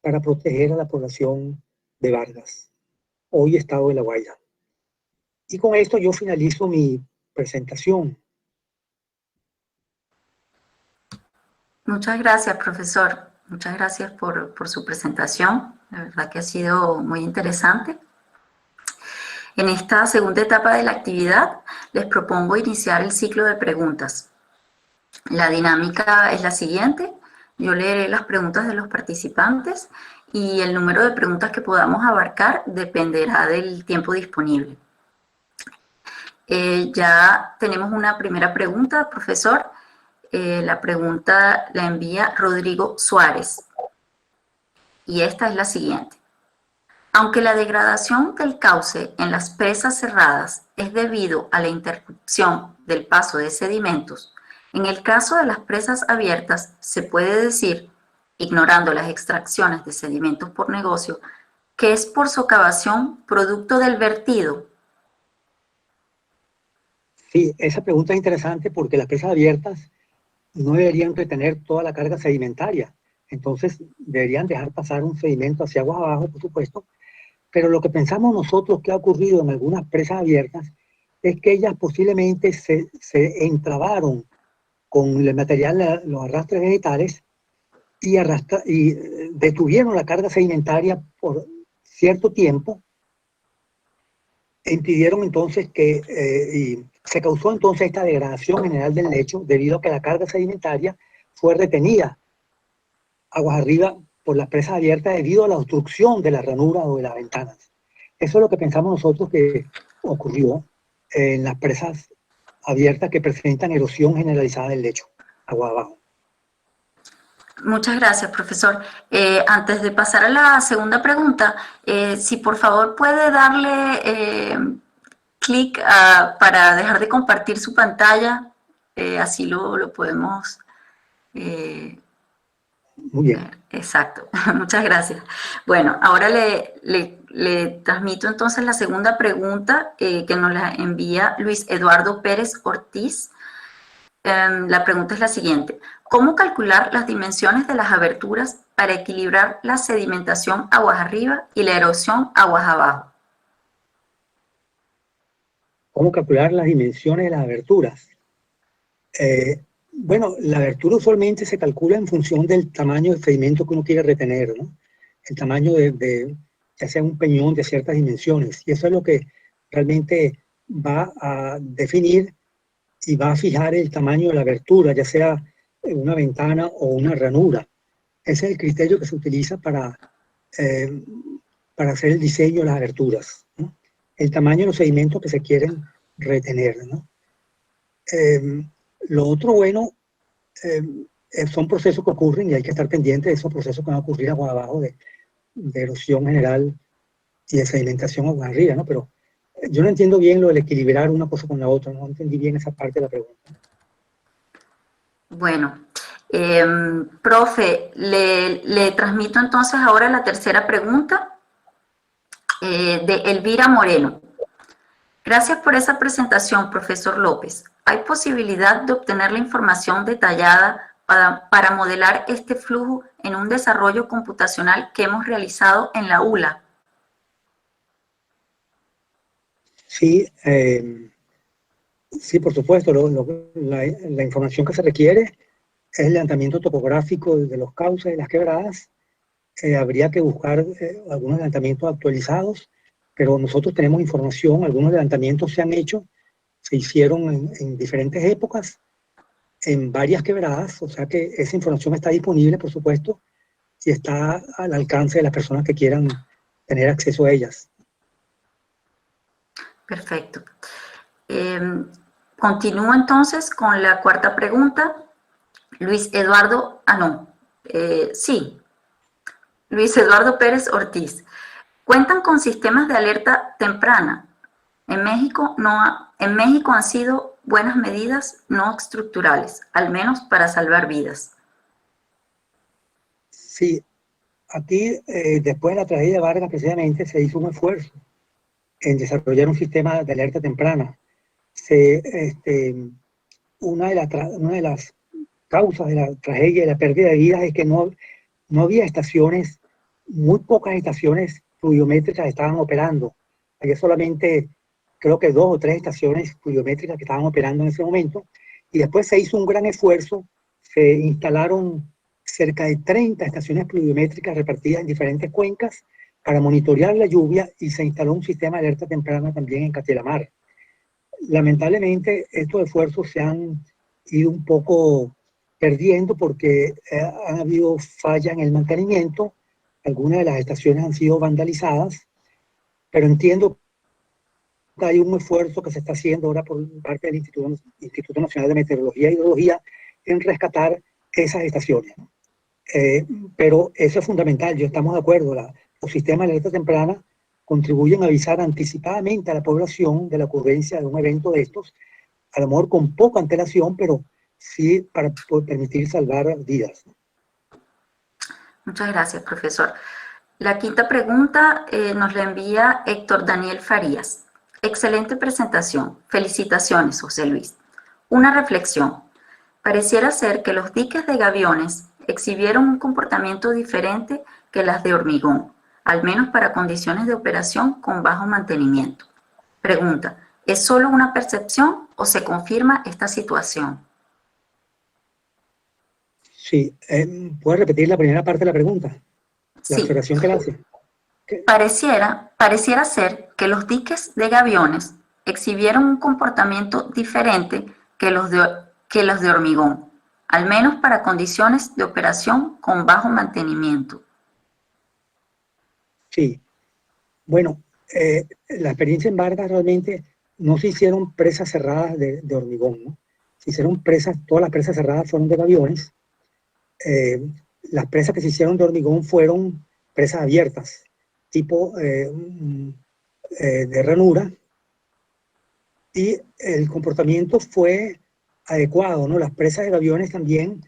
para proteger a la población de Vargas, hoy estado de La Guaira. Y con esto yo finalizo mi presentación. Muchas gracias, profesor. Muchas gracias por su presentación. La verdad que ha sido muy interesante. En esta segunda etapa de la actividad, les propongo iniciar el ciclo de preguntas. La dinámica es la siguiente. Yo leeré las preguntas de los participantes y el número de preguntas que podamos abarcar dependerá del tiempo disponible. Ya tenemos una primera pregunta, profesor. La pregunta la envía Rodrigo Suárez. Y esta es la siguiente. Aunque la degradación del cauce en las presas cerradas es debido a la interrupción del paso de sedimentos, en el caso de las presas abiertas se puede decir, ignorando las extracciones de sedimentos por negocio, que es por socavación producto del vertido. Sí, esa pregunta es interesante porque las presas abiertas no deberían retener toda la carga sedimentaria. Entonces deberían dejar pasar un sedimento hacia aguas abajo, por supuesto. Pero lo que pensamos nosotros que ha ocurrido en algunas presas abiertas es que ellas posiblemente se entrabaron con el material, los arrastres vegetales, y detuvieron la carga sedimentaria por cierto tiempo, e impidieron entonces y se causó entonces esta degradación general del lecho debido a que la carga sedimentaria fue retenida aguas arriba por las presas abiertas debido a la obstrucción de las ranuras o de las ventanas. Eso es lo que pensamos nosotros que ocurrió en las presas abiertas que presentan erosión generalizada del lecho, agua abajo. Muchas gracias, profesor. Antes de pasar a la segunda pregunta, si por favor puede darle clic para dejar de compartir su pantalla, así lo podemos Muy bien. Exacto, muchas gracias. Bueno, ahora le transmito entonces la segunda pregunta que nos la envía Luis Eduardo Pérez Ortiz. La pregunta es la siguiente. ¿Cómo calcular las dimensiones de las aberturas para equilibrar la sedimentación aguas arriba y la erosión aguas abajo? ¿Cómo calcular las dimensiones de las aberturas? Bueno, la abertura usualmente se calcula en función del tamaño del sedimento que uno quiere retener, ¿no? El tamaño ya sea un peñón de ciertas dimensiones. Y eso es lo que realmente va a definir y va a fijar el tamaño de la abertura, ya sea una ventana o una ranura. Ese es el criterio que se utiliza eh, para hacer el diseño de las aberturas, ¿no? El tamaño de los sedimentos que se quieren retener, ¿no? Lo otro bueno son procesos que ocurren y hay que estar pendiente de esos procesos que van a ocurrir agua abajo de erosión general y de sedimentación agua arriba, ¿no? Pero yo no entiendo bien lo del equilibrar una cosa con la otra, no entendí bien esa parte de la pregunta. Bueno, profe, le transmito entonces ahora la tercera pregunta de Elvira Moreno. Gracias por esa presentación, profesor López. ¿Hay posibilidad de obtener la información detallada para modelar este flujo en un desarrollo computacional que hemos realizado en la ULA? Sí, sí, por supuesto, la información que se requiere es el levantamiento topográfico de los cauces de las quebradas. Habría que buscar algunos levantamientos actualizados, pero nosotros tenemos información, algunos levantamientos se han hecho, se hicieron en diferentes épocas, en varias quebradas, o sea que esa información está disponible, por supuesto, y está al alcance de las personas que quieran tener acceso a ellas. Perfecto. Continúo entonces con la cuarta pregunta. Luis Eduardo, sí, Luis Eduardo Pérez Ortiz. ¿Cuentan con sistemas de alerta temprana? En México han sido buenas medidas no estructurales, al menos para salvar vidas. Sí, aquí después de la tragedia de Vargas precisamente se hizo un esfuerzo en desarrollar un sistema de alerta temprana. Una de las causas de la tragedia y la pérdida de vidas es que no había estaciones, muy pocas estaciones pluviométricas estaban operando. Había solamente, creo que 2 o 3 estaciones pluviométricas que estaban operando en ese momento. Y después se hizo un gran esfuerzo, se instalaron cerca de 30 estaciones pluviométricas repartidas en diferentes cuencas para monitorear la lluvia y se instaló un sistema de alerta temprana también en Catilamar. Lamentablemente, estos esfuerzos se han ido un poco perdiendo porque han habido fallas en el mantenimiento, algunas de las estaciones han sido vandalizadas, pero entiendo que hay un esfuerzo que se está haciendo ahora por parte del Instituto Nacional de Meteorología e Hidrología en rescatar esas estaciones. Pero eso es fundamental, yo estamos de acuerdo, los sistemas de alerta temprana contribuyen a avisar anticipadamente a la población de la ocurrencia de un evento de estos, a lo mejor con poca antelación, pero sí para permitir salvar vidas. Muchas gracias, profesor. La quinta pregunta nos la envía Héctor Daniel Farías. Excelente presentación. Felicitaciones, José Luis. Una reflexión. Pareciera ser que los diques de gaviones exhibieron un comportamiento diferente que las de hormigón, al menos para condiciones de operación con bajo mantenimiento. Pregunta, ¿es solo una percepción o se confirma esta situación? Sí, ¿puedes repetir la primera parte de la pregunta? La Sí. observación que le hace. Pareciera ser que los diques de gaviones exhibieron un comportamiento diferente que los de hormigón, al menos para condiciones de operación con bajo mantenimiento. Sí, bueno, la experiencia en Vargas realmente no se hicieron presas cerradas de hormigón, ¿no? Se hicieron presas, todas las presas cerradas fueron de gaviones. Las presas que se hicieron de hormigón fueron presas abiertas, tipo de ranura, y el comportamiento fue adecuado, ¿no? Las presas de gaviones también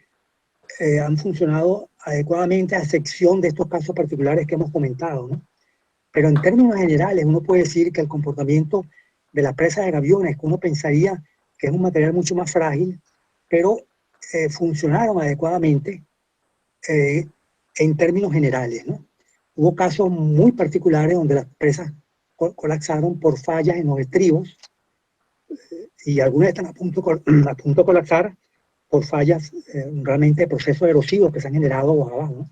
han funcionado adecuadamente, a excepción de estos casos particulares que hemos comentado, ¿no? Pero en términos generales, uno puede decir que el comportamiento de la presa de gaviones, que uno pensaría que es un material mucho más frágil, pero funcionaron adecuadamente en términos generales, ¿no? Hubo casos muy particulares donde las presas colapsaron por fallas en los estribos y algunas están a punto de colapsar por fallas realmente de procesos erosivos que se han generado abajo, ¿no?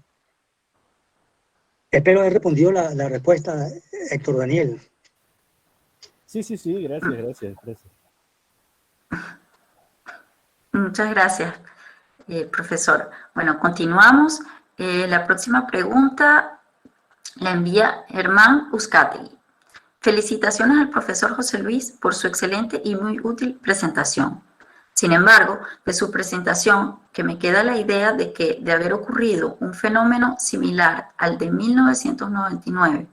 Espero haber respondido la respuesta, Héctor Daniel. Sí, gracias. Muchas gracias, profesor. Bueno, continuamos. La próxima pregunta la envía Germán Uzcategui. Felicitaciones al profesor José Luis por su excelente y muy útil presentación. Sin embargo, de su presentación, que me queda la idea de que de haber ocurrido un fenómeno similar al de 1999,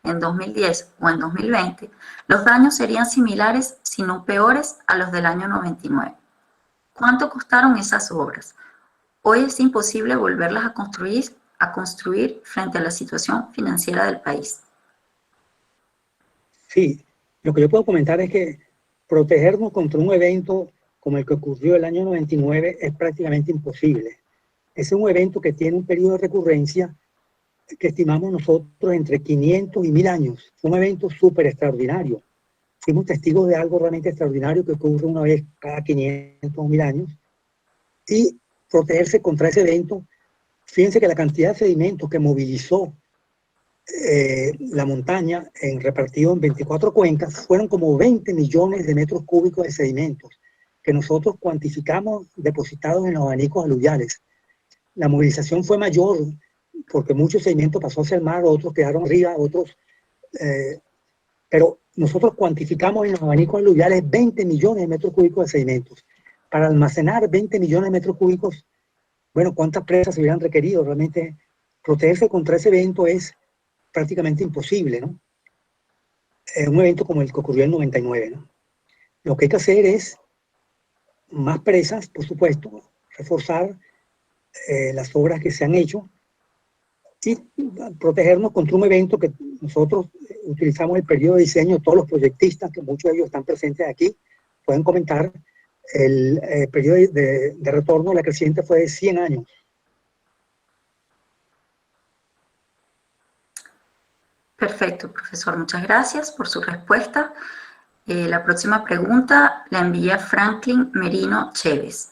en 2010 o en 2020, los daños serían similares, si no peores, a los del año 99. ¿Cuánto costaron esas obras? Hoy es imposible volverlas a construir frente a la situación financiera del país. Sí, lo que yo puedo comentar es que protegernos contra un evento como el que ocurrió el año 99 es prácticamente imposible. Es un evento que tiene un periodo de recurrencia que estimamos nosotros entre 500 y 1000 años. Fue un evento súper extraordinario. Fuimos testigos de algo realmente extraordinario que ocurre una vez cada 500 o 1000 años. Y protegerse contra ese evento, fíjense que la cantidad de sedimentos que movilizó la montaña repartido en 24 cuencas fueron como 20 millones de metros cúbicos de sedimentos que nosotros cuantificamos depositados en los abanicos aluviales. La movilización fue mayor porque muchos sedimentos pasó hacia el mar, otros quedaron arriba, otros... pero nosotros cuantificamos en los abanicos aluviales 20 millones de metros cúbicos de sedimentos. Para almacenar 20 millones de metros cúbicos, bueno, ¿cuántas presas se hubieran requerido? Realmente protegerse contra ese evento es prácticamente imposible, ¿no? Un evento como el que ocurrió en 99, ¿no? Lo que hay que hacer es más presas, por supuesto, reforzar las obras que se han hecho y protegernos contra un evento que nosotros utilizamos el periodo de diseño, todos los proyectistas, que muchos de ellos están presentes aquí, pueden comentar, el periodo de retorno de la creciente fue de 100 años. Perfecto, profesor. Muchas gracias por su respuesta. La próxima pregunta la envía Franklin Merino Chévez.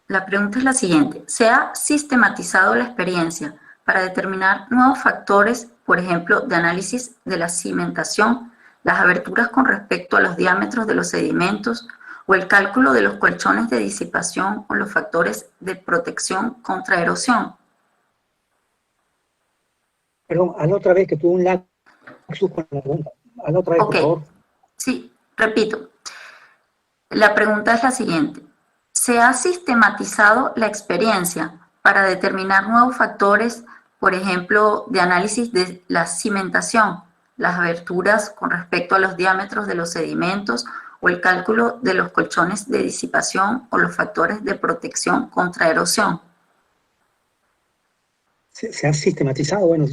La pregunta es la siguiente. ¿Se ha sistematizado la experiencia para determinar nuevos factores, por ejemplo, de análisis de la cimentación, las aberturas con respecto a los diámetros de los sedimentos o el cálculo de los colchones de disipación o los factores de protección contra erosión? Perdón, hazlo otra vez, que tuve un lapsus con la pregunta. Hazlo otra vez, por favor. Sí, repito. La pregunta es la siguiente. ¿Se ha sistematizado la experiencia para determinar nuevos factores, por ejemplo, de análisis de la cimentación, las aberturas con respecto a los diámetros de los sedimentos o el cálculo de los colchones de disipación o los factores de protección contra erosión? Se ha sistematizado, bueno,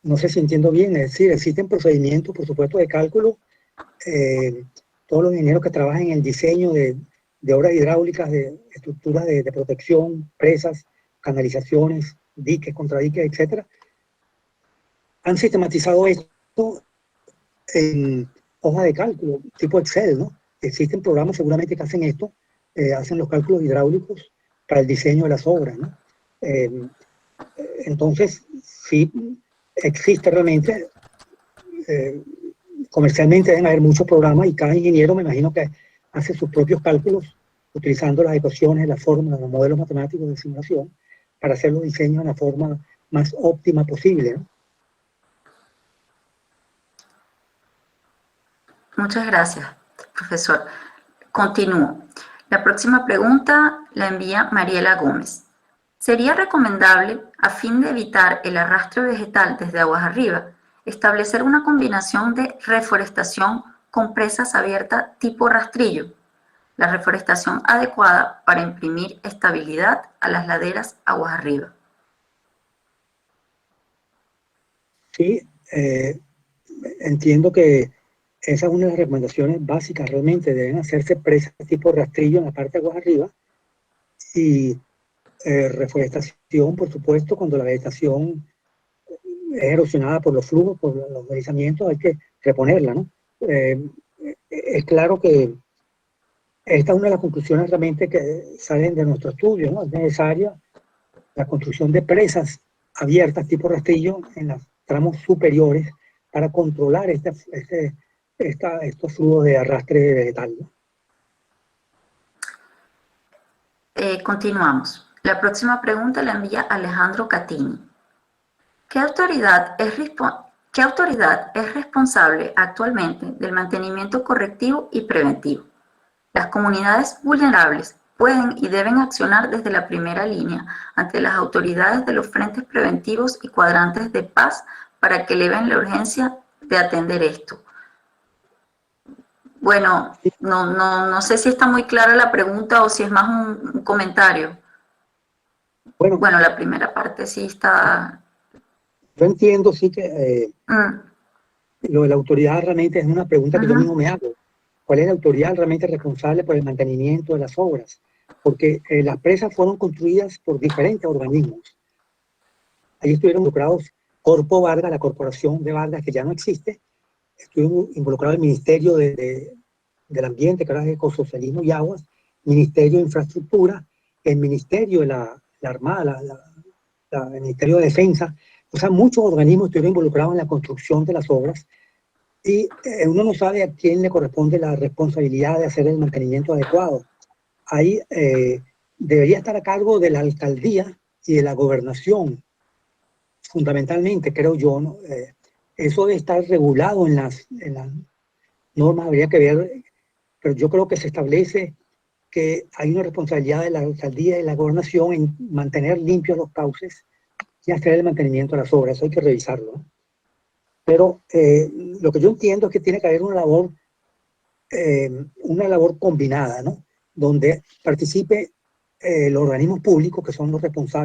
no sé si entiendo bien, es decir, existen procedimientos, por supuesto, de cálculo. Todos los ingenieros que trabajan en el diseño de obras hidráulicas, de estructuras de protección, presas, canalizaciones, diques, contradiques, etcétera, han sistematizado esto en hoja de cálculo, tipo Excel, ¿no? Existen programas seguramente que hacen esto, hacen los cálculos hidráulicos para el diseño de las obras, ¿no? Entonces, sí existe realmente, comercialmente deben haber muchos programas y cada ingeniero me imagino que hace sus propios cálculos utilizando las ecuaciones, las fórmulas, los modelos matemáticos de simulación para hacer los diseños de la forma más óptima posible, ¿no? Muchas gracias, profesor. Continúo. La próxima pregunta la envía Mariela Gómez. ¿Sería recomendable, a fin de evitar el arrastre vegetal desde aguas arriba, establecer una combinación de reforestación con presas abiertas tipo rastrillo? La reforestación adecuada para imprimir estabilidad a las laderas aguas arriba. Sí, entiendo que esa es una de las recomendaciones básicas. Realmente deben hacerse presas tipo rastrillo en la parte de aguas arriba y reforestación, por supuesto, cuando la vegetación es erosionada por los flujos, por los deslizamientos, hay que reponerla, ¿no? Es claro que esta es una de las conclusiones realmente que salen de nuestro estudio, ¿no? Es necesaria la construcción de presas abiertas tipo rastrillo en los tramos superiores para controlar estos flujos de arrastre vegetal, ¿no? Continuamos. La próxima pregunta la envía Alejandro Catini. ¿Qué autoridad es responsable actualmente del mantenimiento correctivo y preventivo? Las comunidades vulnerables pueden y deben accionar desde la primera línea ante las autoridades de los frentes preventivos y cuadrantes de paz para que eleven la urgencia de atender esto. Bueno, no sé si está muy clara la pregunta o si es más un comentario. Bueno, la primera parte sí está... Yo entiendo, sí, que lo de la autoridad realmente es una pregunta que yo mismo me hago. ¿Cuál es la autoridad realmente responsable por el mantenimiento de las obras? Porque las presas fueron construidas por diferentes organismos. Ahí estuvieron involucrados Corpo Vargas, la corporación de Vargas, que ya no existe. Estuvo involucrado el Ministerio del Ambiente, que ahora es Ecosocialismo y Aguas, Ministerio de Infraestructura, el Ministerio de la Armada, el Ministerio de Defensa. O sea, muchos organismos estuvieron involucrados en la construcción de las obras y uno no sabe a quién le corresponde la responsabilidad de hacer el mantenimiento adecuado. Ahí debería estar a cargo de la alcaldía y de la gobernación, fundamentalmente, creo yo, ¿no? Eso debe estar regulado en las normas, habría que ver, pero yo creo que se establece que hay una responsabilidad de la alcaldía y de la gobernación en mantener limpios los cauces y hacer el mantenimiento de las obras. Eso hay que revisarlo, ¿no? Pero lo que yo entiendo es que tiene que haber una labor combinada, ¿no? Donde participe los organismos públicos, que son los responsables